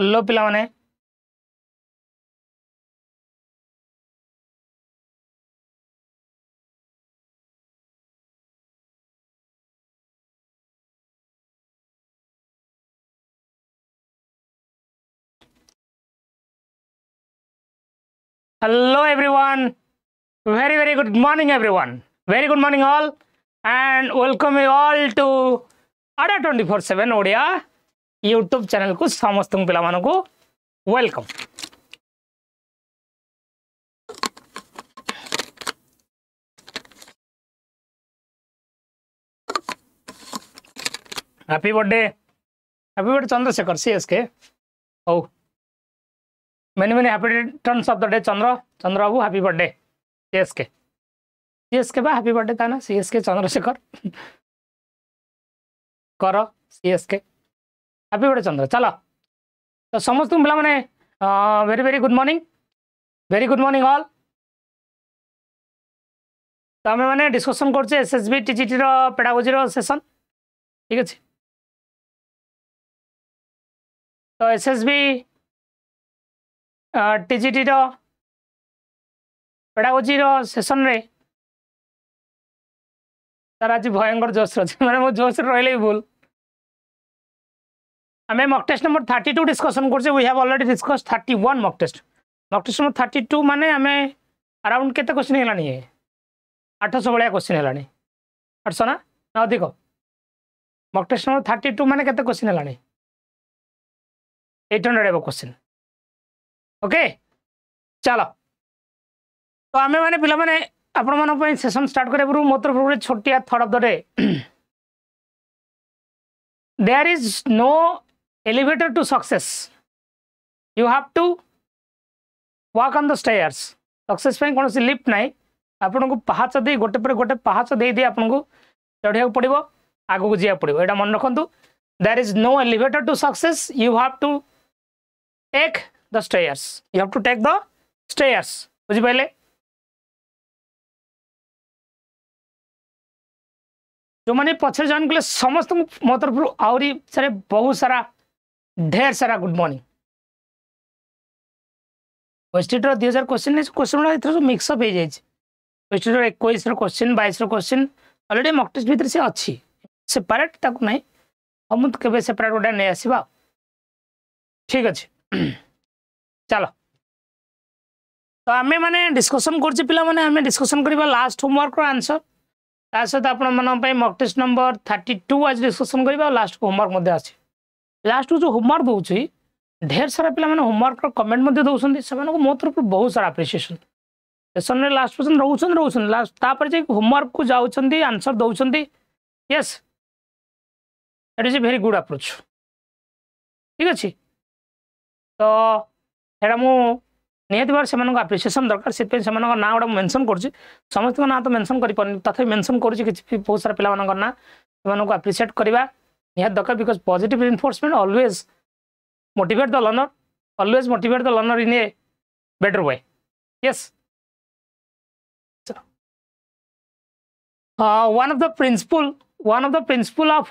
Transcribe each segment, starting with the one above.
Hello पिला माने hello everyone, very good morning everyone, very good morning all, and welcome you all to Ada 24/7 Odia YouTube channel को समस्त पिला मानू को welcome. Happy birthday Chandrashekhar CSK। Oh many happy returns of the day Chandra बाबू, happy birthday CSK बा happy birthday था ना CSK Chandrashekhar कर CSK हैप्पी बर्थडे चंद्र। चलो तो समस्त पिला माने वेरी गुड मॉर्निंग ऑल। तो आम मैंने डिस्कसन कर SSB TGT पेडागोजी सेशन, ठीक अच्छे। तो SSB TGT पेडागोजी सेशन रे तार आज भयंकर जोश रही मैंने मो जोश रही भूल। आम मॉक टेस्ट नंबर 32 डिस्कसन कर we have already discuss 31 mock test number 32 माने आम अराउंड केते क्वेश्चन हेलानी है 800 भाया क्वेश्चन हेलानी 800 ना अधिक। मॉक टेस्ट नंबर 32 माने केते क्वेश्चन हेलानी 800 एबो क्वेश्चन। ओके चलो तो आम मैंने पिला माने आपण मन सेशन स्टार्ट करे मो तरफ छोटिया थर्ड of the day. There is no elevator to success, you have to walk on the stairs. Success कौन सी लिफ्ट नाई, आपन को पहाच दे गोटे पर गोटे पहाच दे आपन को चढ़िया पड़ो आग को जा पड़ो, यहाँ मन रखु। There is no elevator to success, you have to take the stairs, you have to take the stairs. बुझिपारे जो मैंने पछे जॉइन कले समस्त मो तरफ आहरी सारे बहुत सारा ढेर सारा गुड मॉर्निंग। वेस्टिटर 2000 क्वेश्चन क्वेश्चन मिक्सअप हो जाए। वेस्टिटर 21 question 22 question already mock test भीतर से अच्छी सेपरेट ताकू नहीं हम केबे सेपरेट गोटे नहीं आसवा, ठीक अच्छे। चलो तो आम मैंने डिस्कसन कर पिला माने आम डिस्कसन करवा लास्ट होमवर्क रो आंसर ता सहित आपण मन मॉक टेस्ट नंबर 32 आज डिस्कसन करवा। लास्ट होमवर्क मध्य आसी लास्ट जो होमवर्क दूसरी ढेर सारा पिला माने होमवर्क कमेंट मध्य दौरान से मो तरफ बहुत सारा अप्रिसिएशन सेशन में लास्ट पर्सन रोचन लास्ट तापर जे होमवर्क को जाउछंदी आंसर दौरान। Yes that is A very good approach, ठीक अच्छे। तो यहाँ मुझे निहत बार से आप्रिसिएसन दरकार से ना गोटे मेंशन कर समस्त ना तो मेंशन कर तथा मेंशन कर बहुत सारा पिला ना से आप्रिशिएट करवा निहत दरकार because positive reinforcement always motivate the learner in a better way. Yes one of the principle of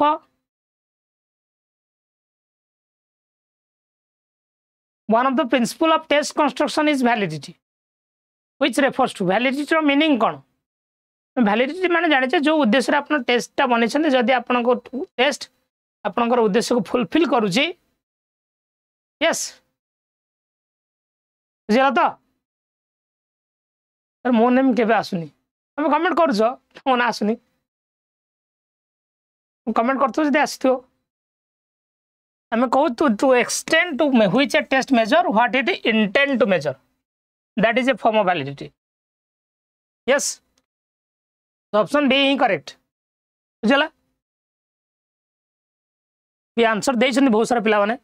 one of the principle of test construction is validity, which refers to validity रो meaning कौन। validity माने जाने जो उद्देश्य आपन टेस्टटा बनेछन जदि आपन को टेस्ट आपन उद्देश्य को फुलफिल करूची। यस बुझला तो सर मो नेम केबे आसुनी तुम कमेंट करछ मो ना आसुनी कमेंट करथो जदि आसथियो आम कहू to extent to which a test measure what it intend to measure, that is a form of validity. Yes option B ही करेक्ट बुझला। ये आंसर देछन बहुत सारा पिला माने।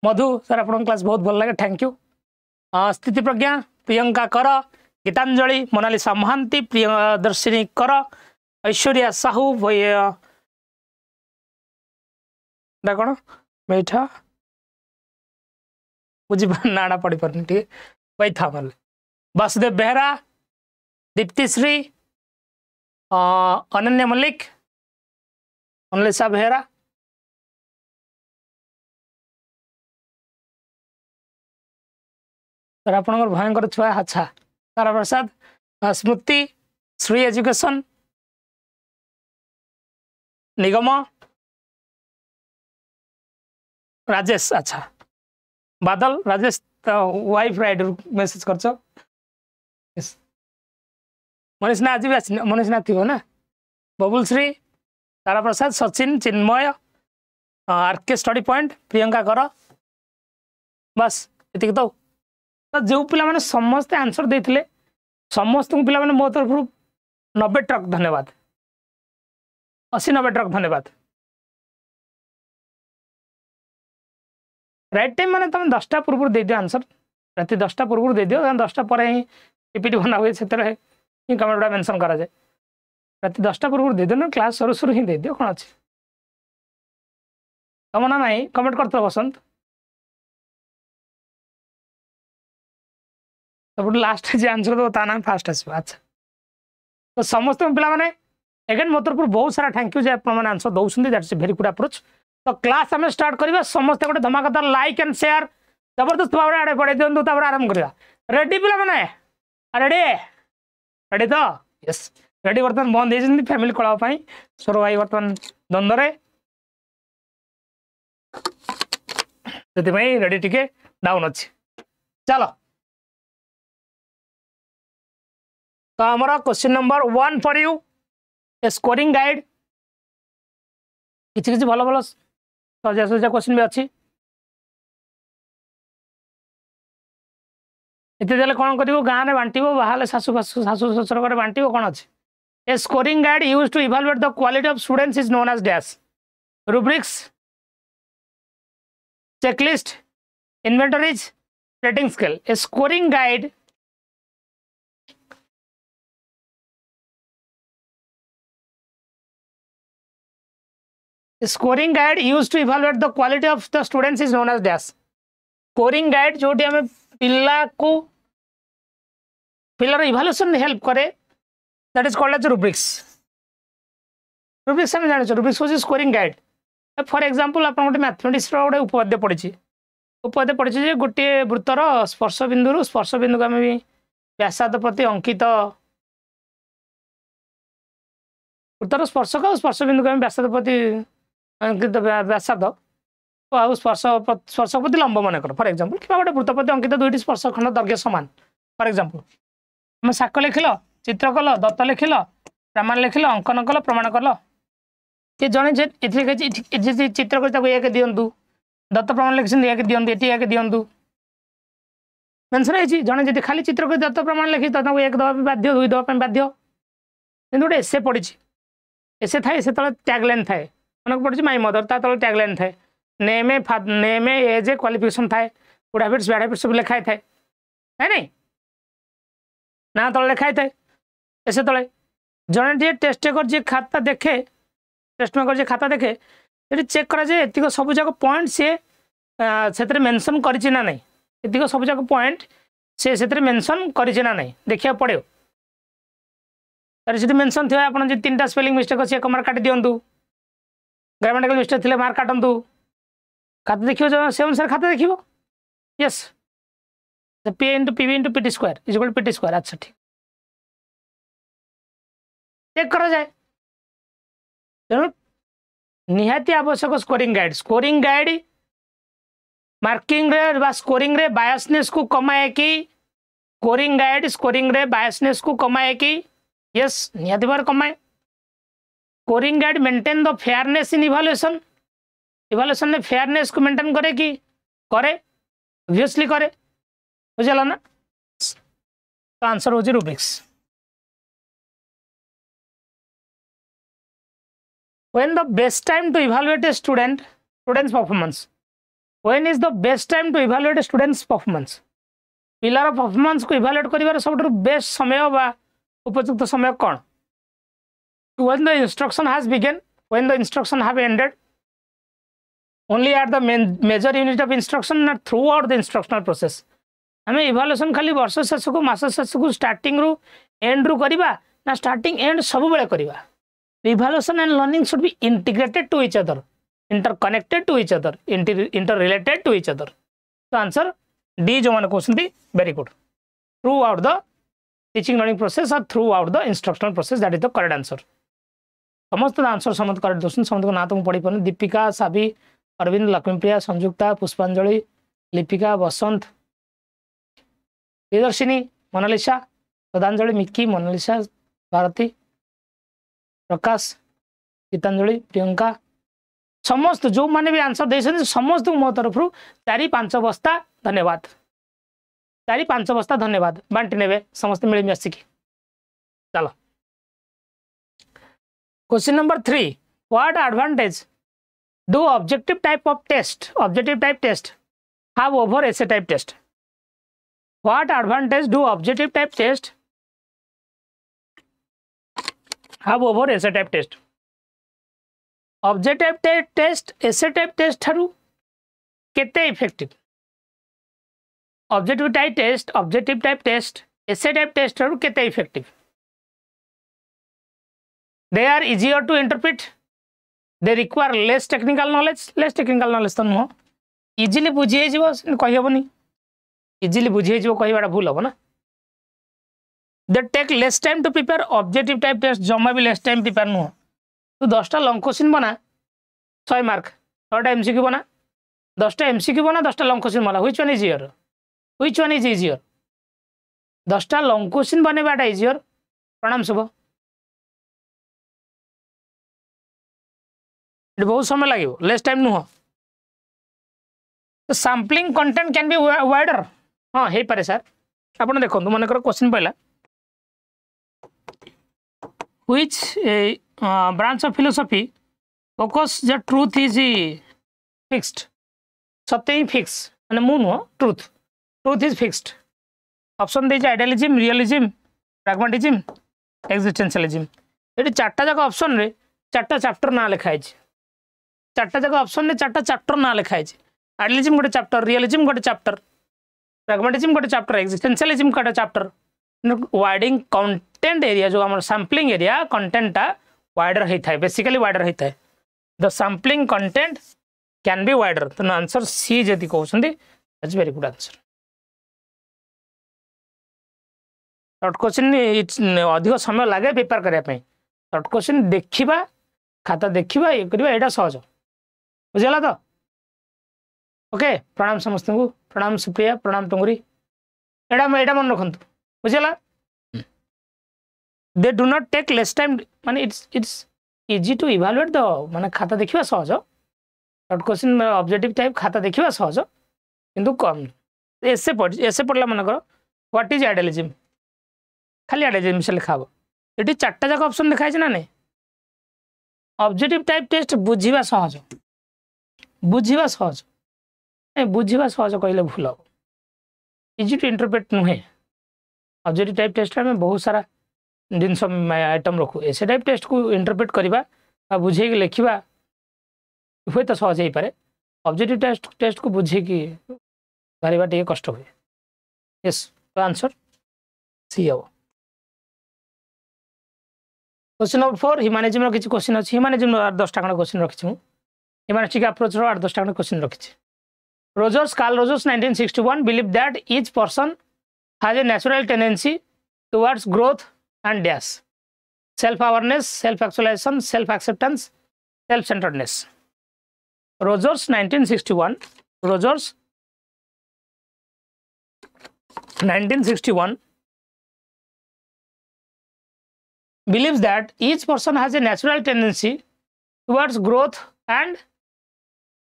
मधु सर आपन क्लास बहुत भल लगे, थैंक यू। स्थिति प्रज्ञा प्रियंका कर, गीतांजलि मोनालिसा महांती, प्रियदर्शिनी कर, ऐश्वर्या साहू कौन बैठा बुझी नाड़ा पढ़ी पारनी टे बैठा मारे वासुदेव बेहरा, दीप्तिश्री, अनन्या मल्लिक, मोनालिसा बेहरा, सर आप भयंकर छुआ अच्छा तारा प्रसाद स्मृति श्री एजुकेशन निगम राजेश अच्छा बादल राजेश वाइफ राइड मेसेज कर मनीष ना आज भी मनीष ना थी ना बबुल श्री तारा प्रसाद सचिन चिन्मय आरके स्टडी पॉइंट प्रियंका कर बस ये तो जो पिला माने समस्त आंसर देते समस्त पिला माने मो तरफ 90 ट्रक धन्यवाद 80-90 ट्रक धन्यवाद राइट टाइम माने तुम 10टा पूर्व दे दियो आंसर राति 10टा पूर्व दे दियो 10टा पर ही पीपीटी बना हुए से कमेंट गुड़ा मेंशन करा जाए राति 10टा पूर्व दे दियो ना क्लास शुरू शुरू ही दे दियो कौन अच्छे तुम ना नहीं कमेंट करते बसंत सब लास्ट जो आंसर दो ता नाम फास्ट आस अच्छा तो समस्त पिला माने अगेन मो तरफ बहुत सारा थैंक यू जे आप माने आंसर दउछन that's a very good approach तो क्लास हमें स्टार्ट करबा समस्त गोटे धमाकेदार लाइक एंड शेयर जबरदस्त भाव आड़े पड़े दियंतु तापर आरंभ करबा रेडी पिला माने रेडी रेडी तो यस रेडी वर्तमान बंद हे फैमिली कळा पई सोर भाई वर्तमान द्वंद्व से रेडी टिके डाउन अच्छे चलो तो हमारा question number 1 for U A scoring guide किसी किसी भल भल सजा सजा क्वेश्चन भी अच्छी इतने देले कौन करिवो गाँव में बांटिबो बाहर शाशु शाशु शशुर घर बांटिबो कौन अच्छे a scoring guide used to evaluate the quality of students is known as dash rubrics checklist inventories rating scale a scoring guide scoring guide used to evaluate the quality of the students is known as dash scoring guide जो हमें पिला को पिलर evaluation help करे that is called as rubrics rubrics हम जाने rubrics होची scoring guide for example आप गोटे मैथमेटिक्स गोटे उपपाद्य पढ़ी जे गोटे वृत्तर स्पर्श बिंदु को आम व्यासार्ध प्रति अंकित वृत्तर स्पर्शक और स्पर्श बिंदु को आम व्यासार्ध प्रति अंकित व्यासार्ध और स्पर्शक प्रति लंब मन कर फॉर एग्जांपल कि गोटे वृत्त प्रति अंकित दुईटी स्पर्श खंड दैर्घ्य समान फॉर एग्जांपल तुम शाक लिखिल चित्र कल दत्त लिखिल प्रमाण लिखिल अंकन कल प्रमाण कल ये जड़े चित्र कर एक दिंतु दत्त प्रमाण लिखी एक दिंतु ये एक दिंतु मेंशन है जड़े जी खाली चित्र कर दत्त प्रमाण लिखी तो एक दवा बाध्य दुई दवा बाध्य कि गोटे एसे पढ़ी एसे थाए से तले टैगलाइन थाए मन पड़ी माई मदर ता तले टैगलाइन थाए नेम एज क्वालिफिकेशन थाए गुड हैबिट्स बैड हैबिट्स सब लिखाई थाए है नहीं ना तले लिखाई थाए एसे तले जड़े जी टेस्ट टेकर जी खाता देखे टेस्ट मेकर जी खाता देखे ये चेक करा जाए एतिक सब जाक पॉइंट से मेंशन करिछि ना नहीं एतिक सब जाक पॉइंट से मेंशन करिछि ना नहीं देखिया पड़े तार मेंशन थी आप 3टा स्पेलिंग मिस्टेक अच्छे एक मार्क काट दिंतु ग्रामेटिकल मिस्टेक थे मार्क काटतु खाता देखिए से अनुसार खाता देखिए yes P into PV into PT square is equal to PT square अच्छा ठीक चेक करा जाए तेणु निहाती आवश्यक स्कोरिंग गाइड मार्किंग रे स्कोरिंग रे बायसनेस को कमाए कि स्कोरिंग रे बायसनेस को कमाए कि यस निहाती बार कमाए scoring guide maintain the fairness in evaluation ने फेयरनेस को मेंटेन करे कि करे ऑब्वियसली करे बुझल ना तो आंसर हो rubrics when the best time to evaluate a student's performance when is the best time to evaluate a student's performance पिलार परफॉर्मेंस को इवैल्यूएट करिवार सबटु बेस्ट समय बा उपयुक्त समय कोन when the instruction has begun when the instruction have ended only at the major unit of instruction not throughout the instructional process हमें इवैल्यूएशन खाली वर्ष शेष को मास शेष को स्टार्टिंग रु एंड रु करिवा ना स्टार्टिंग एंड सब बेले करिवा Evaluation and learning should be integrated to each other, interconnected to each other, interrelated to each other. So answer D जो मैंने कहते very good throughout the teaching learning process और throughout the instructional process that is the correct answer समस्त answer समस्त correct दोस्तों समस्त ना तो पढ़ी पारे दीपिका साबी अरविंद लक्ष्मीप्रिया संयुक्ता पुष्पांजलि लिपिका बसंत प्रियदर्शिनी मोनालिसा श्रद्धांजलि मिक्की मोनालिसा भारती प्रकाश गीतांजलि प्रियंका समस्त जो मैंने भी आंसर दे समस्त मो तरफ 4-5 बस्ता धन्यवाद 4-5 बस्ता धन्यवाद बांटी ने समस्त मिली मिसिकी चलो question number 3 what advantage do objective type test have over essay type test what advantage do objective type test have over essay type test objective type test essay type test थारु केते effective objective type test essay type test थारु केते effective they are easier to interpret they require less technical knowledge तो नुह easily बुझी कही हेनी easily बुझी कहवाटा भूल हम ना they take less time to prepare objective type test जमा भी लेस टाइम प्रिपेयर नुह तू 10टा लंग क्वेश्चन बना 100 मार्क 6टा एमसीक्यू बना 10टा एमसीक्यू बना 10टा लंग क्वेश्चन बना व्हिच वन इज इजियर 10टा लंग क्वेश्चन बनेबाटा इजियर प्रणाम शुभ बहुत समय लगे लेस टाइम नुह तो sampling content can be wider हाँ हे पारे सर आपन देखो मन कर क्वेश्चन पहला which branch of philosophy focus the truth is fixed सत्य ही फिक्स माने मु नुह ट्रूथ इज फिक्स्ड ऑप्शन दे आइडियलिज्म रियलिज्म प्रैग्मेटिज्म एक्जिस्टेंशियलिज्म ये 4टा जाक ऑप्शन रे 4टा चैप्टर ना लिखाई 4टा जाक ऑप्शन रे 4टा चैप्टर ना लिखाई आइडियलिज्म गोटे चैप्टर रियलिज्म गोटे चैप्टर प्रैग्मेटिज्म गोटे चैप्टर एक्जिस्टेंशियलिज्म गोटे चैप्टर वाइडिंग कंटेंट एरिया जो आम सैम्पलिंग एरिया कंटेंटा वाइडर होता है बेसिकली वाइडर होता है the sampling content can be wider तो आंसर सी जदि कहते that's very good answer short question अधिक समय लगे प्रिपेयर करने शॉर्ट क्वेश्चन देखा खाता देखा ये करवा यहाँ सहज बुझेगा तो ओके प्रणाम समस्त को प्रणाम सुप्रिया प्रणाम टुंगरी एटा मन रखु बुझेगा दे do not take less time माने it's easy to evaluate the माने खाता देखा सहज शॉर्ट क्वेश्चन ऑब्जेक्टिव टाइप खाता देखा सहज किंतु कम एसे पढ़ला मन कर व्हाट इज आइडियलिज्म खाली आइडियलिज्म से लिखा हम ये 4टा जाक ऑप्शन लिखाई ना नहीं ऑब्जेक्टिव टाइप टेस्ट बुझा सहज बुझा सहज कहले भूल हम इजी टू इंटरप्रेट नुहे ऑब्जेक्टिव टाइप टेस्ट में बहुत सारा जिन आइटम रखू एसे टाइप टेस्ट को इंटरप्रेट करवा बुझे लिखा हुए तो सहज हो पारे ऑब्जेक्टिव टेस्ट को बुझे बाहर टे कष्ट हुए यस तो आंसर सी हम क्वेश्चन नंबर 4 ह्यूमैनिज्म किसी क्वेश्चन अच्छी ह्यूमैनिज्म 10टा खंड क्वेश्चन रखी ह्यूमैनिस्टिक अप्रोच 10टा खंड क्वेश्चन रखी Carl Rogers 1961 believed that each person has a natural tendency towards growth and dash self-awareness, self-actualization, self-acceptance, self-centeredness. Rogers 1961 believes that each person has a natural tendency towards growth and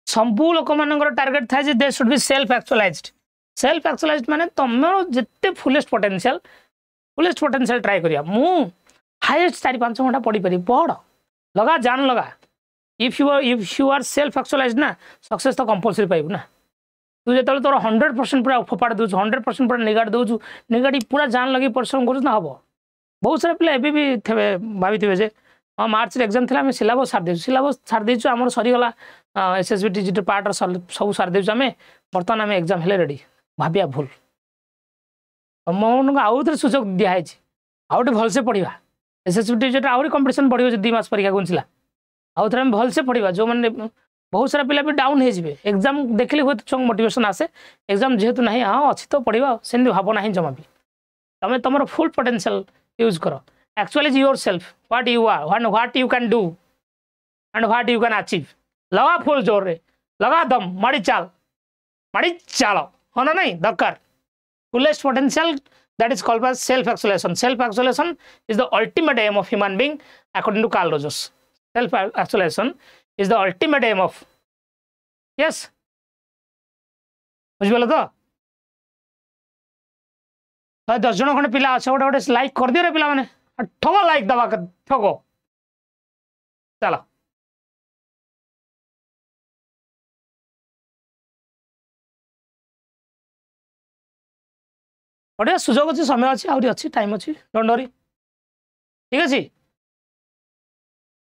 संबू लोक मान target था they should be self एक्चुअलाइज्ड माने तुम जिते fullest potential try करिया मु highest 4-5 घंटा पढ़ी पारि पढ़ लगा जान लगा इफ यू आर सेल्फ एक्चुअलाइज्ड ना सक्सेस तो कंपलसरी पाइबू ना तू जो तोर 100% पूरा फोपाड़ दौ 100% पूरा निगाड़ी पूरा जान लगे परिश्रम कर हम बहुत सारा पिला एबी भी थे भाभी जे हाँ मार्च एग्जाम थी आम सिलेबस सारी देचु आम सरीगला एसएसबी टीजीटी पार्ट सब सारी देचु आम बर्तमान आम एग्जाम हेले रेडी भाविया भूल तुम आउ थे सुजोग दिखाई आउ भलसे पढ़ा एसएसबी टीजीटी आहरी कंपिटिशन बढ़ 2 मास परीक्षा घुंचला आउ थे भलसे पढ़ा जो मैंने बहुत सारा पिला भी डाउन हो जाए एग्जाम देखले हुए तो मोटिवेशन आसे एग्जाम जेहेतु ना हाँ अच्छी तो पढ़ा से भावना ही जमा भी तुम तुम फुल पोटेंशियल यूज कर actually yourself what you are what you can do and what you can achieve लगा फुल जोर रे लगा दम माड़ी चाल हाँ ना नहीं दरकार fullest potential that is called as self actualization. Self actualization is the ultimate aim of human being according to Carl Rogers. Self actualization is the ultimate aim of yes बुझिगल तो 10 जन खंड पिला अच्छे गोटे गोटे लाइक कर दियो रे पिला माने ठगो लाइक दबा ठगो चलो बढ़िया सुजोग अच्छी समय अच्छी आहरी अच्छी टाइम अच्छी डोंट वरी ठीक अच्छे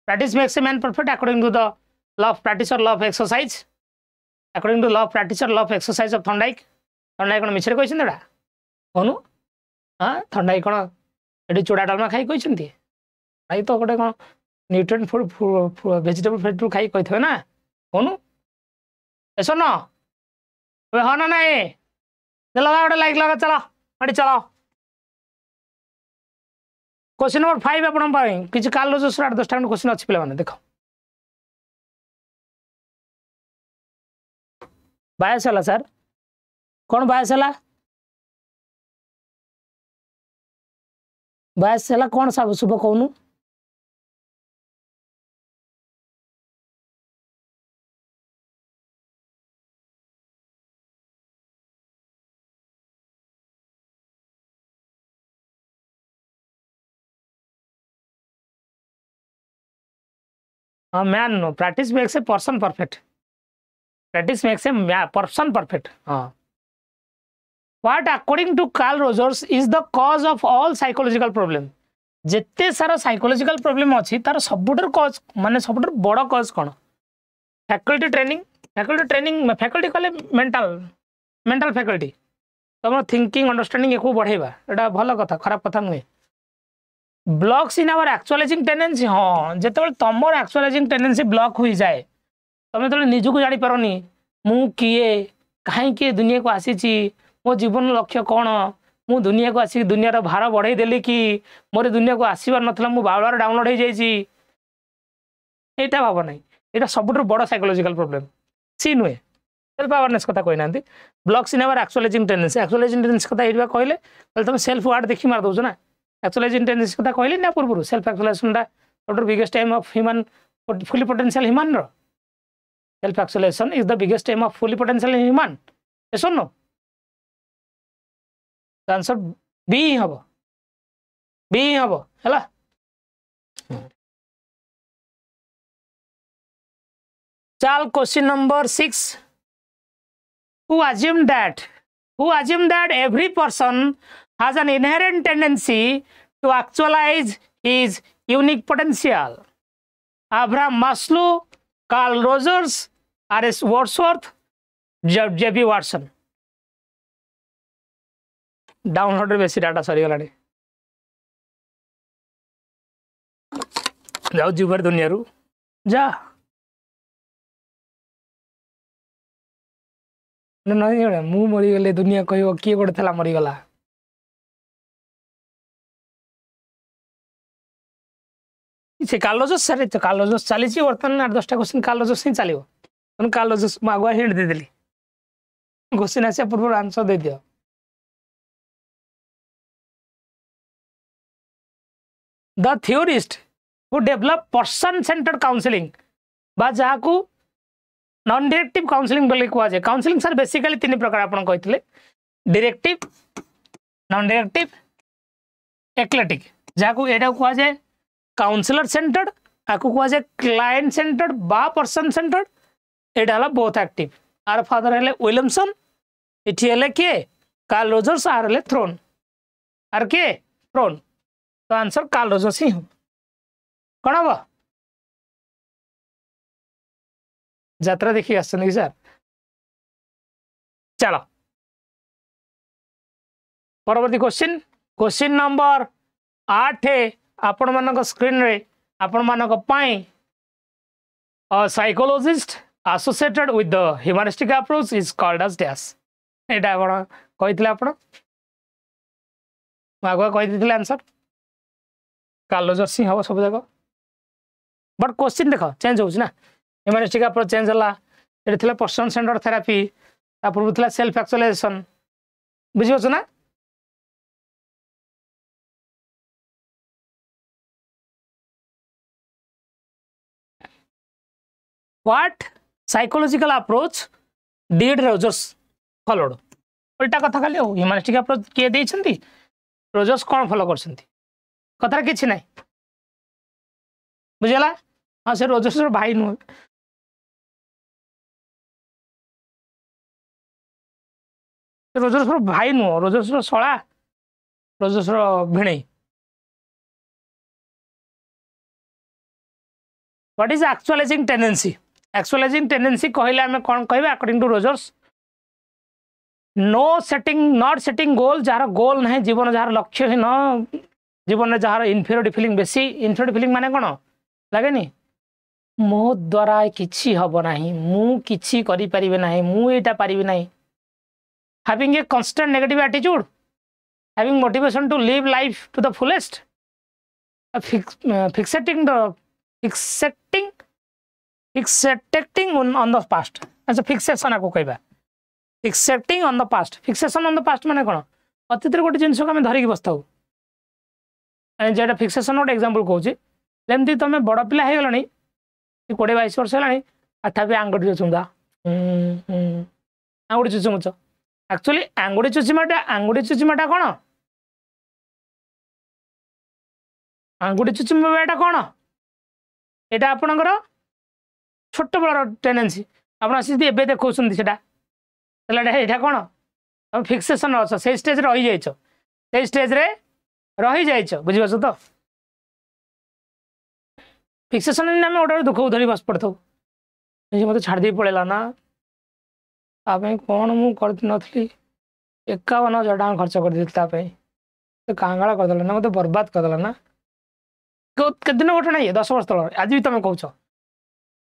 practice makes a man perfect according to the law of practice और law of exercise according to law of practice और law of exercise of Thorndike कौन मिछरे कहछन एडा कोनु हां थंडाइक कोन एडी चूड़ा डालमा खाई कहछन भाई तो गोटे कोन न्यूट्रिएंट फूड वेजिटेबल फूड खाई कहथवे ना कोनु ऐसा ना हाँ ना नहीं लगा गोटे लाइक लगा चला अड़ी चलाओ क्वेश्चन नंबर 5 आप किसी कार्ल रोजर्स 8-10 क्वेश्चन अच्छी पे देख बायस है सर कौन बायस है बायस है कौन सब शुभ कहूनु हाँ man no practice makes a person perfect practice makes a person perfect हाँ what according to Carl Rogers is the cause of all psychological problem जिते सारा साइकोलॉजिकल प्रॉब्लम अच्छी तार सबुठार कॉज माने सबुठार बड़ कॉज कौन फैकल्टी ट्रेनिंग फैकल्टी कले mental faculty तुम थिंकिंग अंडरस्टैंडिंग एक बढ़ेगा एटा भल कथा खराब कथा नुहे ब्लॉक्स इन आवर एक्चुअलाइजिंग टेंडेंसी हाँ जिते तुम एक्चुअलाइजिंग टेंडेंसी ब्लॉक हो जाए तुम जो निजक जापारनी मु किए कहीं दुनिया को आसी मो जीवन लक्ष्य कौन मु दुनिया को आसिक दुनियार भार बढ़ई देली कि मोर दुनिया को आसबार नाला मु बार डाउनलोड हो जाइए यहाँ भाव ना यहाँ सब बड़ साइकोलॉजिकल प्रॉब्लम सी नुहे सेल्फ अवेयरनेस कथा कही ना ब्लॉक्स इन आवर एक्चुअलाइजिंग टेंडेंसी कथा ये कहले तुम सेल्फ वार्ड देखी मार दौच ना एक्चुअलाइजिंग टेंडेंसी कथा कहली ना पूर्व self actualisation the biggest aim of human fully potential human रो self actualisation is the biggest aim of fully potential human ए सुन आंसर बी हम है चल question number 6 who assumed that every person has an inherent tendency to actualize his unique potential. Abraham Maslow, Carl Rogers, R.S. Wordsworth, J.B. Watson. Download बेसी data सरी गलानी जाओ जीवर दुनिया रू जा नहीं मु मरीगले दुनिया कह किए गोटे था मरीगला से कार्ल रोजर्स सारी तो कार्ल रोजर्स चली बर्तमान 8-10 क्वेश्चन कार्ल रोजर्स ही चलो कार्ल रोजर्स मैं आगुआ हिंट देदेली क्वेश्चन आसा पूर्व आंसर दे दियो the theorist who develop person centred counselling बा जहाँ को नॉन डायरेक्टिव काउंसलिंग बोली कह जाए काउंसलिंग सर बेसिकली 3 प्रकार आपन कहते डायरेक्टिव नॉन डायरेक्टिव एक्लेटिक जहाँ को एटा कह जाए काउंसलर सेंटर्ड आपको कह जाए क्लाएंट सेंटर्ड बा पर्सन सेंटर्ड एटा हला बोथ एक्टिव आर फादर हेले विलियमसन इठी हेले के कार्ल रोजर्स आर हेले थ्रोन आर के थ्रोन तो आंसर कार्ल रोजर्स ही कौन हम यात्रा देखी आसछन सर चलो परवर्ती क्वेश्चन नंबर 8 आपण मानक स्क्रीन रे आपण मानक पाई psychologist associated with the humanistic approach is called as dash. एटा आपण कहितले आपण आगुआ कहि आंसर कालोजर्सी हम सब जगह बट क्वेश्चन देख चेंज हो ह्यूमनिस्टिक अप्रोच चेंज है पर्सन सेंटर थेरापी पूर्व सेल्फ एक्चुअलाइजेशन बुझीपार ना what psychological approach did Rogers followed उल्टा कथा खाली ह्यूमनिस्टिक अप्रोच किए देइछंती रोजर्स कौन फॉलो करछंती कथार किछि नै बुझला हाँ से रोजर्स भाई नुह रोजर्स भाई नुह रोजर्स शला रोजर्स भिणई व्हाट इज एक्चुअलाइजिंग टेंडेंसी कहले आमे कोन कहबे according to Rogers no setting not setting goal जार गोल नहीं जीवन जार लक्ष्य ही न जीवन जार इनफीरियरिटी फीलिंग बेसी इनफीरियरिटी फीलिंग माने कोन लागे नी मो द्वारा किछि हबो नाही मु किछि करि परिबे नाही मु एटा परिबे नाही having a constant negative attitude having motivation to live life to the fullest fixating on the past अच्छा फिक्सेशन को कहबा fixating on the past fixation on the past माने कोन अतीत गोटे जिनस को आम धरिकी बसताऊ जेटा फिक्सेशन गोटे एग्जांपल कहूँ जमती तुम बड़ पिला हो गलानी 20-22 वर्ष है तथापि आंगुठी चुचुंदा आंगुठी चुचुमुच एक्चुअली आंगुठी चुचुमाटा कौन आंगुठी चुचुमाटा कौन यहाँ आपणकर छोट बड़ टेंडेंसी आप देखा यहाँ कौन तुम फिक्सेशन अच्छ से स्टेज रही जाइछ बुझीपार तो फिक्सेशन आम गोटे दुख धरी बस पड़ता मत छाड़ी पड़ेगा ना कौन मुझे 51,000 टका खर्च कर कांगाला करदेला ना मत बर्बाद करदेला ना के दिन घटना ये 10 वर्ष तल आज भी तुम कौच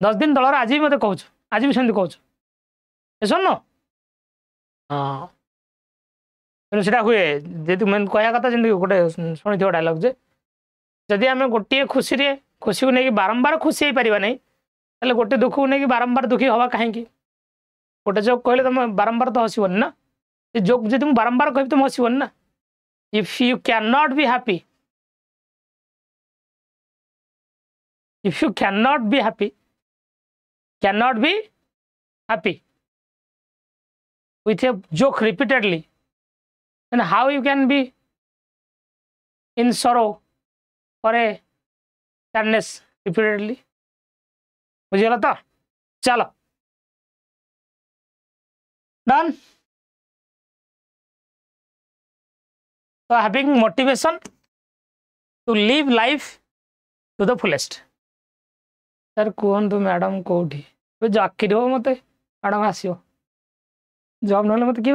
10 दिन तलर आज भी मत कौच आज भी सेमती कौच सुन हाँ तेणु से हुए जी मैं कह कथा जमी गोटे शुणी थो डायलॉग जे जदि आम गोटे खुशी को लेकिन बारंबार खुशी हो पार ना गोटे दुख को लेकिन बारंबार दुखी हवा कहीं गोटे जोक कहले तुम बारंबार तो हसबन ना जोक जी तुम बारंबार कह तुम हसबन ना if you can not be happy if you cannot be happy with a joke repeatedly then how you can be in sorrow or a sadness repeatedly बुझीगला तो चलो done so having motivation to live life to the fullest sir कहतु madam कौटी चाकरी हो मत madam आसो job ना मत कि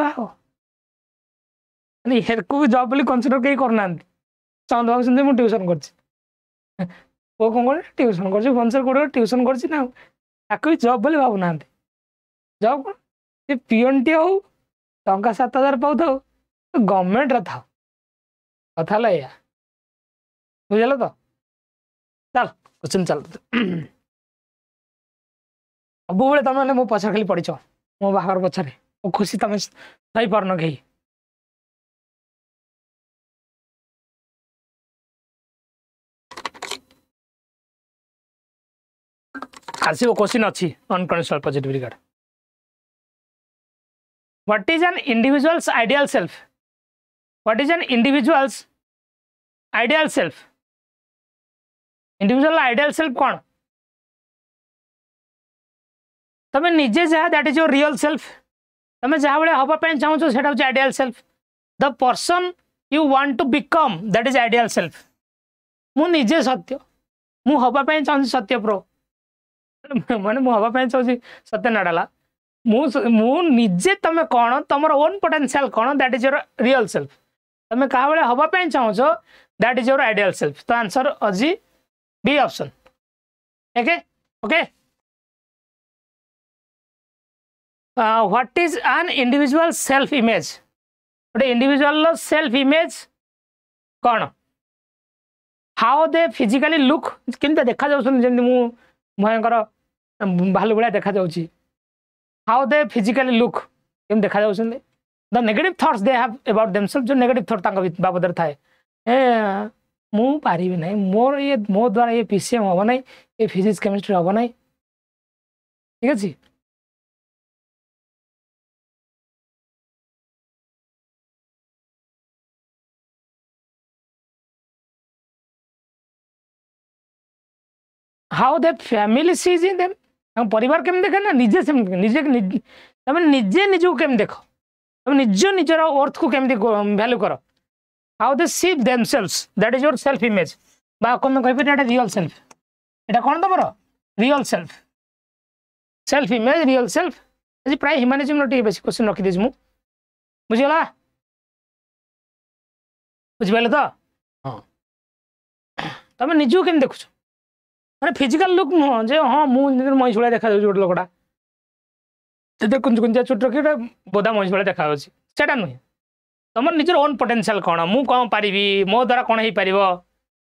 को भी जॉब बोली कनसीडर कहीं करना चाहते भाई मुझे ट्यूशन कर कौन ट्यूशन कर भुवनेश्वर कौट ट्यूशन कर जॉब बोली भावना जॉब कौन सी पीएन टी हो टा 7,000 पाऊ था गवर्नमेंट था कथा या बुझल तो चल क्वेश्चन चल सब बेले तुम मो पछा खाली पड़च मो बाहर पछारे मो खुशी तुम सही पार न कहीं आसो क्वेश्चन अच्छी unconditional positive regard what is an individuals ideal self what is an individuals ideal self individual ideal self कौन तुम्हें निजे जहाँ that is your real self तुम्हें जहाँ भाई हाँपाई चाहो से ideal self the person you want to become that is ideal self मुझे सत्य मु हाँपाई चाहूँ सत्य प्रो माने मु हाँपाई चाहूँ सत्य नाडाला मुझे तुम कौन तुम ओन पोटेंशियल कौन that is your real self तुम्हें क्या भाई हाँपाई चाहो that is your ideal self तो आंसर अच्छी B option okay okay what is an individual self image गोटे इंडिविजुअल सेल्फ इमेज कौन हाउ दे फिजिकली लुक केमती देखा जमी मु भयंकर भालू भाया देखा हाउ दे फिजिकली लुक केम देखा the negative thoughts they have about themselves जो नेगेटिव थॉट तांका बाबदर थाए ए मु पारिबी नहीं मोर ये मो द्वारा ये पीसीएम हम नहीं ये फिजिक्स केमिस्ट्री हम नहीं ठीक है how they family sees in them हम परिवार केम देखे ना निजे से निजे तमें निजे निजू केम देखो तुम निज निजर अर्थ को केमती वैल्यू कर how they see themselves that is your self image बा कौन कह रियल सेल्फ एटा कौन तुम real self self image real self आज प्राय ह्यूमानिज्म टे बेस क्वेश्चन रखी देछि मु बुझिगला बुझिपाले तो हाँ तुम निजू केम देखुछ माने फिजिकल लुक नुह जे हाँ मुझे मईस भाया देखा गोटे लोकटा कुंज कुंजा चुट रखी बोधा मईस भाया देखा सेटा नुहे तुम निजर ओन पोटेंशियल कौन मु कौन पारि मो द्वारा कौन हो पार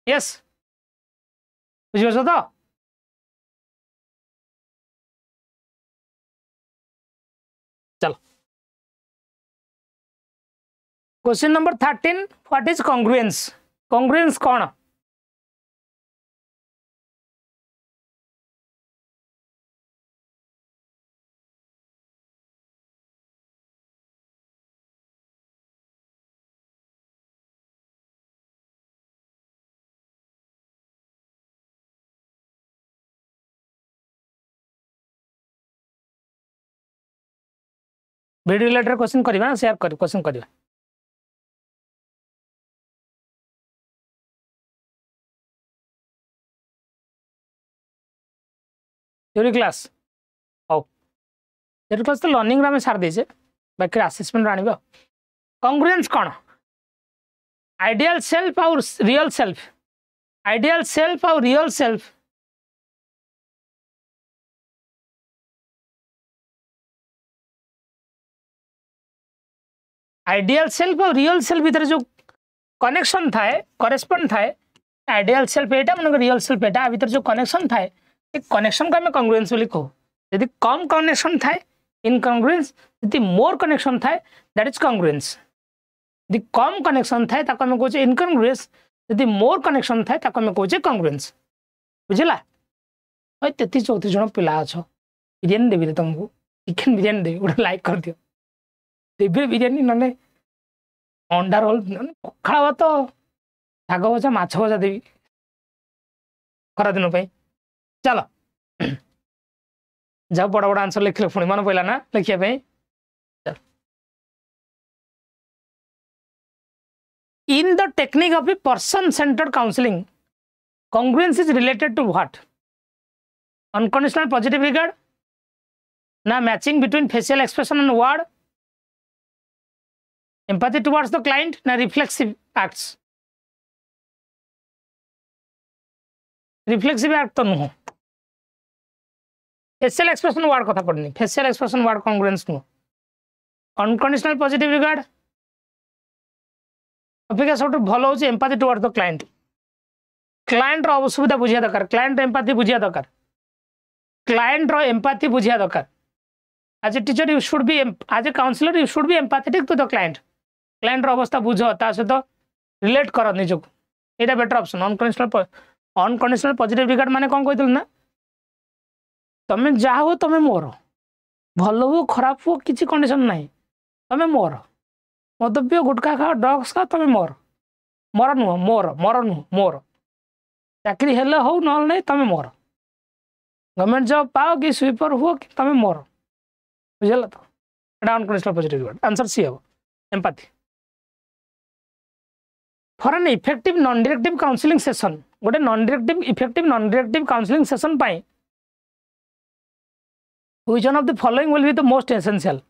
यस बुझिपार तो चलो question number 13 what is congruence congruence कौन वीडियो रिलेटेड क्वेश्चन करवा शेयर कर क्वेश्चन करवा theory class how theory class तो लर्निंग आम सार देचे बाकी असेसमेंट आने कॉन्ग्रुएंस कौन आइडियल सेल्फ और रियल सेल्फ आइडियल सेल्फ और रियल सेल्फ आइडियल सेल्फ और रियल सेल्फ भीतर जो कनेक्शन थाए करेस्पॉन्ड थाए आइडियल सेल्फ एटा मन रियल सेल्फ एटा भीतर जो कनेक्शन थाए कनेक्शन को आम कॉन्ग्रुएंस बोली कहू यदि कम कनेक्शन थाए इनकॉन्ग्रुएंस यदि मोर कनेक्शन थाए दैट इज कॉन्ग्रुएंस यदि कम कनेक्शन थाए ताको आम कहूचे इनकॉन्ग्रुएंस यदि मोर कनेक्शन थाए ताको आम कहूचे कॉन्ग्रुएंस बुझला ओए 33-34 जन पिला अछ बिरियानी देबी तुमको चिकन बिरियानी देबी गोटे लाइक कर दियो देवी बिरियानी ना अंडा रोल पखाड़ भात शाग भजा माछ भजा देवी खरा दिन चलो जाओ बड़ बड़ आंसर लिखले पुणी मन पड़ा ना लिखा in the technique of a person centred counselling congruence is related to what unconditional positive regard ना matching between facial expression and word empathy towards the client na reflexive acts reflexive act तो नुह facial expression word कथा पड़नी facial expression word congruence नुह unconditional positive regard अपेक्षा सब भल हो empathy towards the client client रो असुविधा बुझिया दरकार client empathy बुझिया दरकार client रो empathy बुझिया दरकार as a teacher you should be as a counselor you should be empathetic to the client client अवस्था बुझ ता सहित रिलेट कर निजक यहाँ better option unconditional positive regard माने कौन कहते ना तुम्हें जहाँ हो तुम्हें मोर भल हो खराब हो किसी कंडीशन ना तुम्हें मोर मद पिओ गुटखा खाओ ड्रग्स खाओ तुम्हें मोर मोर नुह मोर मोर नुह मोर चाकरी हेले हो ना तुम्हें मोर गवर्नमेंट जॉब पाओ कि स्वीपर हुआ कि तुम्हें मोर बुझल तो unconditional positive regard answer C हम empathy for an effective non directive counselling session गोटे non directive effective non directive counselling session पाई which one of the following will be the most essential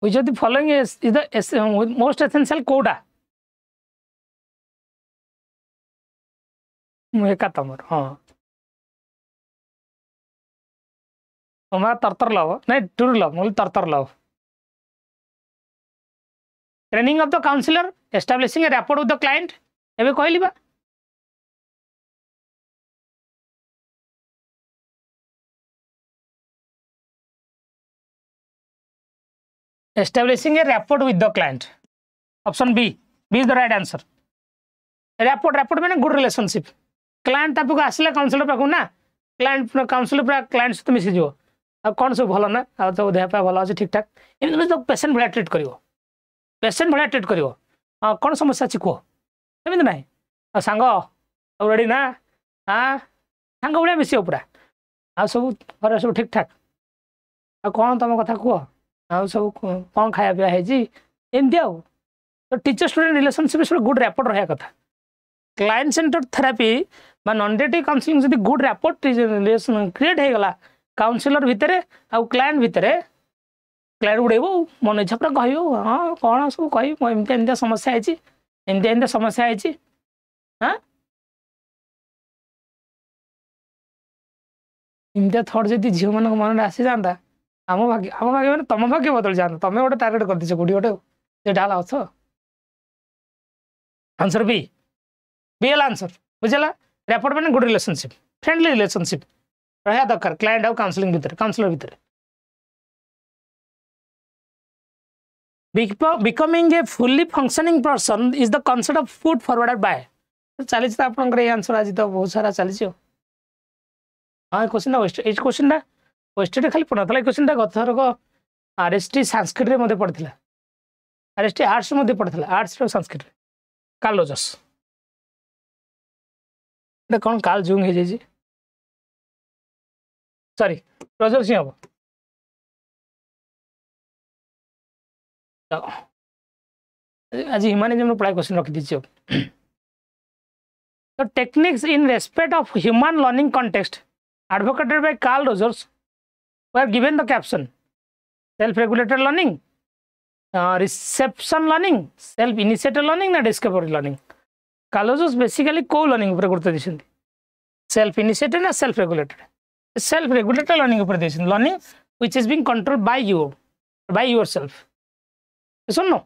which of the following is the most essential कोडा एका तमर हाँ तुम्हारा तरतर लव नहीं टूर लव मतलब तरतर लव training of the counsellor establishing a rapport with the client एबे कहली बा establishing a rapport with the client option b is the right answer rapport माने गुड रिलेशनशिप क्लाइंट आपको आसले काउंसलर पाखु ना क्लाइंट काउंसलर पूरा क्लाइंट सहित मिसी जो आ कौन सब भल ना आ तो देह पा भल अछि ठीक ठाक एमि तो पेशेंट भला ट्रीट करिवो पेशेंट भला ट्रीट करिवो आ कौन समस्या अछि को एमि नाही आ सांग ऑलरेडी ना हां सांग भला मिसियो पूरा आ सब घर सब ठीक ठाक आ कौन तम कथा को आ सब कौन खाया पिया है जी एमती आ तो teacher student relationship good rapport रहा कथा क्लाइंट सेंटर थेरापी बा नॉन डेटिव काउंसलिंग जदी गुड रैपोर्ट रिलेशन क्रिएट हे गला काउंसलर भितरे आ क्लाइंट भितरे क्लाइंट उड़ेबो मन इच्छा पूरा कहयो हां कोन सब कहि एमती एमती समस्या है जी एमती समस्या है जी हां एमती थॉट जदी झियो मन मन आसी जांदा आम भाग्य मैंने तुम भाग्य बदल जाता तुम गोटे टार्गेट कर दीजिए गुड़ी गोटे ढाला अथ आंसर बी एल आंसर बुझेगा रैपोर्ट मैंने गुड रिलेशनशिप फ्रेंडली रिलेशनशिप रहा दरकार क्लाइंट आउ काउंसलिंग भितर काउंसलर भितर becoming a fully functioning person is the concept of put forwarded by चली आपंकर ये आंसर आज तो बहुत सारा चली हाँ क्वेश्चन क्वेश्चन क्वेश्चन खाली पढ़ा था क्वेश्चन गथरक आरएसटी संस्कृत में पढ़ा आरएसटी आर्ट्स में पढ़ा आर्ट्स संस्कृत कालोजस कौन काल जुंग हो जाए सॉरी रजर सिंह हम आज ह्यूमानिज्म पढ़ाई क्वेश्चन रखी दीजिए तो techniques in respect of human learning context advocated by Carl Rogers were given the caption self-regulated learning, reception learning, self-initiated learning na discovery learning. Carl Rogers basically co-learning ऊपर गुरुत्व देशंती self-initiated na self-regulated learning ऊपर देशंती learning which is being controlled by you by yourself. सुनो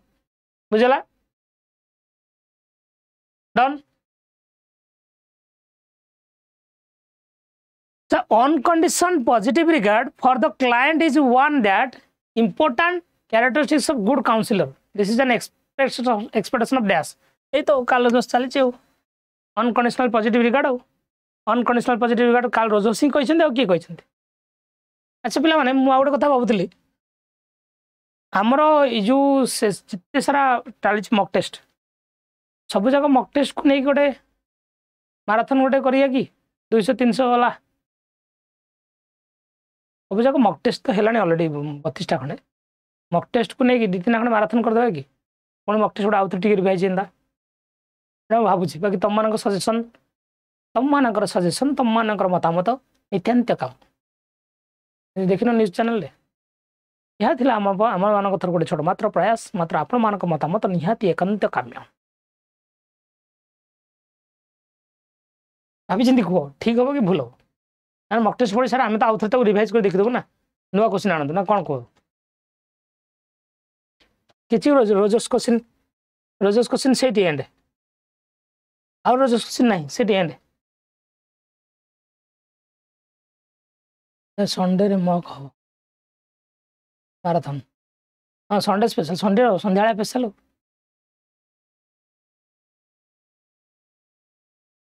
बुझला done. The unconditioned positive regard for the client is one that important characteristics of good counselor. This is an expectation of dash. ये तो Carl Rogers चली unconditional positive regard unconditional positive regard Carl Rogers ही कहते किए कहते अच्छा पिला माने मु आउट कथा भावुली आमर जो जिते सारा चली मक टेस्ट सब जाक मक टेस्ट को नहीं गोटे माराथन गोटे करिया कि 200-300 वाला सब जाक मक टेस्ट तो है अलरेडी 32टा खंडे मक टेस्ट को नहीं 2-3 खंडे माराथन करदे कि पुणी मक टेस्ट गोटे आउ टे रिवाइज एंदा भावुँ बाकी तुम मान सजेसन तुम मान मतामत नित्यान्त काम देखिन न्यूज चैनल यह थी आम मान थर गोटे छोट मात्र प्रयास मात्र आपण मान मतामत निहाती एकांत काम्य भाभी चिंती कह ठीक हम कि भूल हम मक टेस्ट पढ़ी सारा आम तो आउ थे रिवाइज कर देखीदेबू ना नुआ क्वेश्चन आणतु ना कौन कह कि रोजर्स क्वेश्चन से एंड आउ रोजर्स क्वेश्चन नहीं से एंड संडे रे मक हम माराथन हाँ संडे स्पेशल संडे संध्या स्पेशल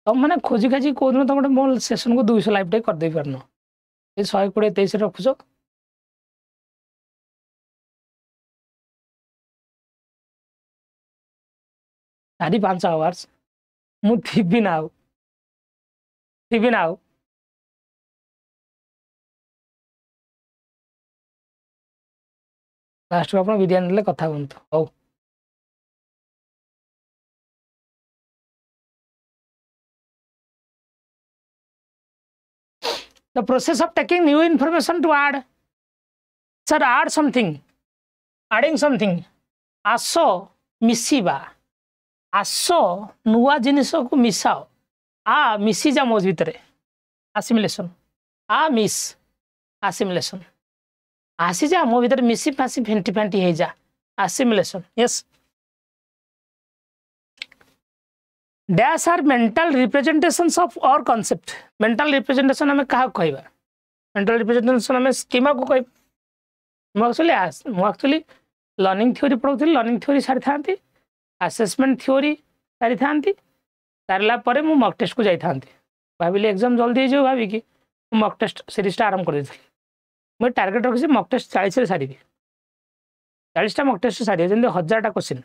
तुम मैंने खोजी खाजी कौ दिन तुम मो सेसन को 200 लाइफ टाइम करदे पारन ये 120-23 रखुच सारी 5 आवर्स मुझी ना लास्ट आप विद्या ने कथा कहतु हौ the process of taking new information to add sir add something adding something आसो मिसिबा आसो नुआ जिनिस को मिसाओ आ मिसी जा मोज भितर आसिमिलेशन आ मिस आसिमुलेशन आसी जा मो भीतर मिसी फासी फेंटी फेंटी हो जा assimilation yes dash are mental representations of और कांसेप्ट मेंटल रिप्रेजेंटेशन हमें कहा कहबा मेंटल रिप्रेजेंटेशन हमें स्कीमा को कह एक्चुअली लर्निंग थ्योरी पढ़ाऊँ लर्निंग थ्योरी सारी था असेसमेंट थ्योरी सारी था सारा पर मु मॉक टेस्ट को जाई भाविली एग्जाम जल्दी हो भाविकी मॉक टेस्ट सीरीजटा आरंभ कर मुझे टार्गेट रखी मॉक टेस्ट 40 सारी 40टा मॉक टेस्ट सारी जमी 1000टा क्वेश्चन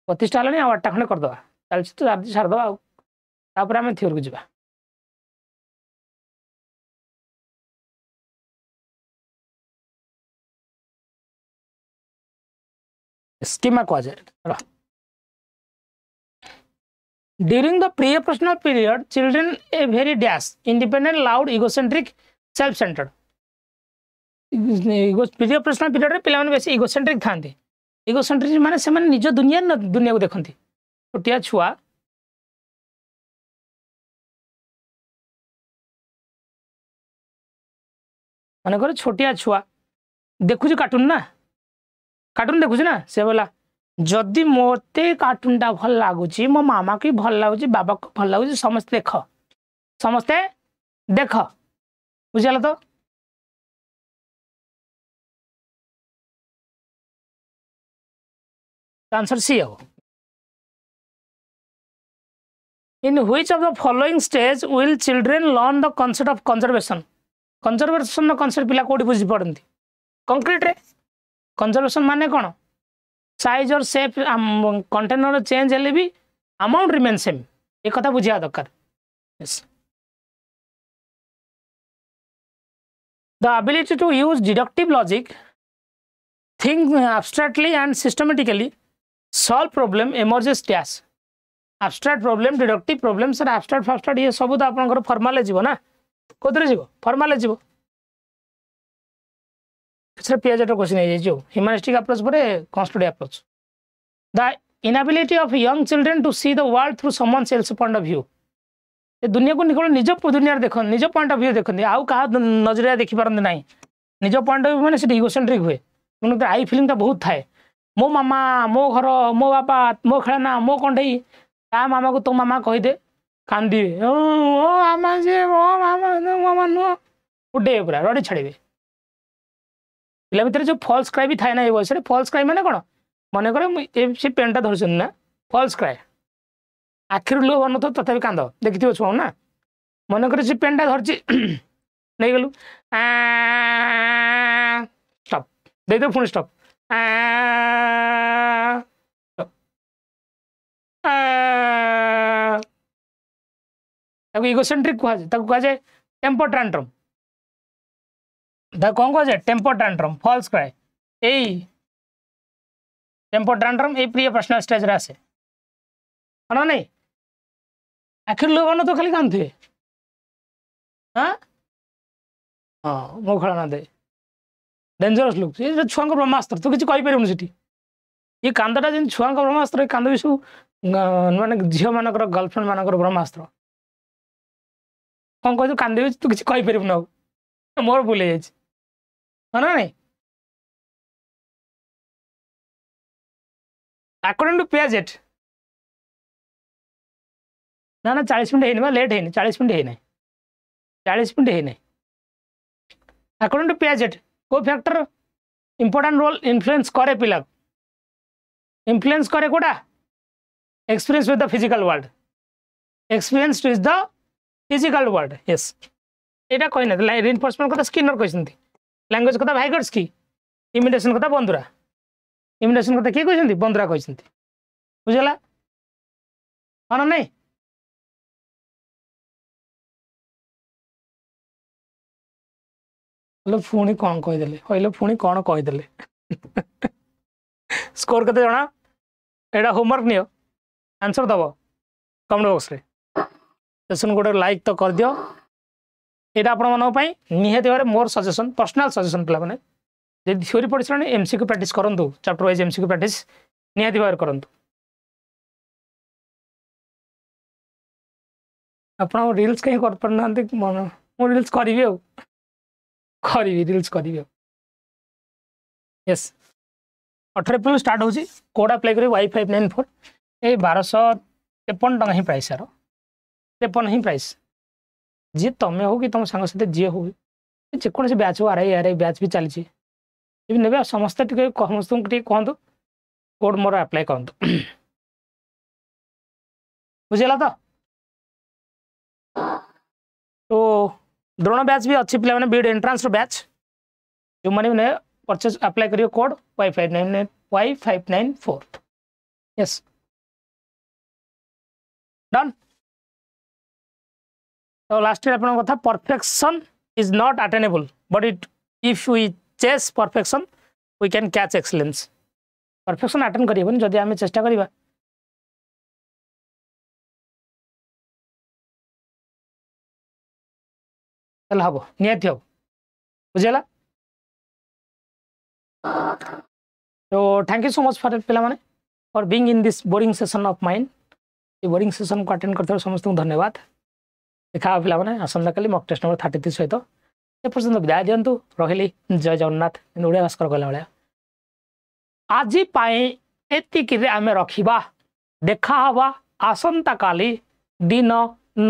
25टा है 8टा खंडे करदे 40 तो सारदा आपर आम थ्योरी को जावा स्कीमा कह जाए during the pre personal period children a very dash independent loud egocentric self centred pre personal period पे बेस इगोसेंट्रिक था इगोसेंट्रिक माने से निज दुनिया को देखती छोटिया छुआ मन कर छोटिया छुआ देखुच कार्टून ना कार्टून देखुच ना से बोला जदि मते कार्टूनटा भल लगुच मो मामा को भल लगुच बाबा को भल लगुच समस्ते देख बुझल तो आंसर सी हो in which of the following stage will children learn the concept of conservation conservation concept पिला कोडी बुझी पड़ती कंक्रीट रे कंजर्वेशन माने कौन साइज और शेप कंटेनर चेंज हेले भी अमाउंट रिमेन सेम ये कथा बुझा दरकार the ability to use deductive logic think abstractly and systematically solve problem emerges dash abstract problem deductive problem sir abstract फास्ट्राक्ट ये सब तो आपनकर फॉर्मल जीवो ना कोदरे जीवो फॉर्मल जीवो सर पीएचडी क्वेश्चन है जो ह्यूमनिस्टिक अप्रोच पर constitutive approach the inability of young children to see the world through someone else point of view ये दुनिया को निकल निज दुनिया देख निज पॉइंट ऑफ व्यू देखते आउ कहा नजरिया देखी पारती ना निज पॉइंट ऑफ व्यू मैंने से इगोसेंट्रिक हुए उन्होंने आई फिलिंगटा बहुत थाए मो मामा मो घर मो बापा मो खेलना मो कंडई ता मामा को तो मामा कहीदे कांदी ओ मामा जे ओ मामा नुह उडे पूरा रड़ी छाड़े पिला भितर जो फॉल्स क्राई भी थाए ना ये बयस फॉल्स क्राई माने कौन मन कर से पेनटा धरछन ना फॉल्स क्राई आखिर लुह बन तो तथा कांद देखिए छुआ ना मन कर से पेनटा धरची नहीं गलु स्टॉप दे दो पुणी स्टॉप इगोसेंट्रिक कह जाए टेम्पर टैंट्रम कौन कह जाए टेम्पर टैंट्रम फॉल्स क्राई यही टेम्पर टैंट्रम ये प्रिय पर्सनल स्टेज रे आसे ना नहीं आखिर लोग तो खाली कांदे हाँ हाँ मो खेलना दे डेंजरस लुक ये छुआ ब्रह्मास्त्र तू किसी कहीपर से ये कांदटा जो छुआ ब्रह्मास्त्र कांद भी सब माने झील मानकर गर्लफ्रेंड मानकर ब्रह्मास्त्र कौन कह कांदे तू किसी कहीपर ना मोर भूल जाए ना नहीं अकॉर्डिंग टू पियाजेट ना ना 40 मिनट है लेट है 40 मिनट है 40 मिनट है अकॉर्डिंग टू पियाजेट को फैक्टर इंपोर्टेंट रोल इन्फ्लुएंस करे पिला इन्फ्लुएंस करे कोटा experience with the physical world experience with the physical world yes एटा कहि न रिइंफोर्समेंट कथा स्किनर कहते लैंग्वेज कथा भाइगर्स्की इमिटेशन कथा बंधुरा इमिटेशन कथा किए कहते बंधुरा कहते बुझला हाँ ना नहीं हेलो पुणी कौन कहीदे कहल पुणी कौन कहीदे स्कोर केते जना एटा होमवर्क नियो आंसर दब कमेंट बॉक्स रे सेशन गोटे लाइक तो कर दियो एटा आपण मन पई निहाती भारे मोर सजेशन पर्सनल सजेशन पिला माने जे थ्योरी पढ़ी सने एमसीक्यू प्रैक्टिस करंतु चैप्टर वाइज एमसीक्यू प्रैक्टिस निहाती भारे करंतु आपण रील्स कहीं कर पड़ना मो रील्स करी करी रील्स करी यस 18 एप्रिल स्टार्ट होची कोड अप्लाई करी Y594 ए 1253 टका ही प्राइस यार 53 ही प्राइस जी तमे हो कि तुम सांग साथे जी हो जेकोन से बैच हो आर बैच भी चली ने समस्त समस्त कहतु कोड मोर अप्लाई करतु बुझेगा तो द्रोण बैच भी अच्छी पे बीड एंट्रांस बैच जो मैंने परचेज अप्लाई करियो कोड Y594 यस डन तो लास्ट ईयर अपन कथा perfection is not attainable but it if we chase perfection we can catch excellence perfection attain करियबन जदि आमे चेष्टा करिबा चल हबो नियत हो बुझेला तो thank you so much for पिला माने for being in this boring session of mind ये बोरिंग सेशन को अटेंड करथार समस्त को धन्यवाद देखा पिला माने आसंता काली मॉक टेस्ट नंबर 33 सहित ए पर्यंत विदाय दियंतु रहिली जय जगन्नाथ ओडिया भास्कर कहला भलिया आज पाए एतिक रे आमे रखिबा देखा हवा आसंता काली दिन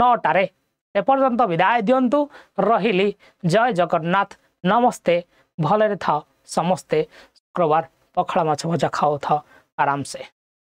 9 रे ए पर्यंत विदाय दियंतु रहिली जय जगन्नाथ नमस्ते भले रे था समस्ते शुक्रवार पखड़ा माछ भजा खाओ था आराम से।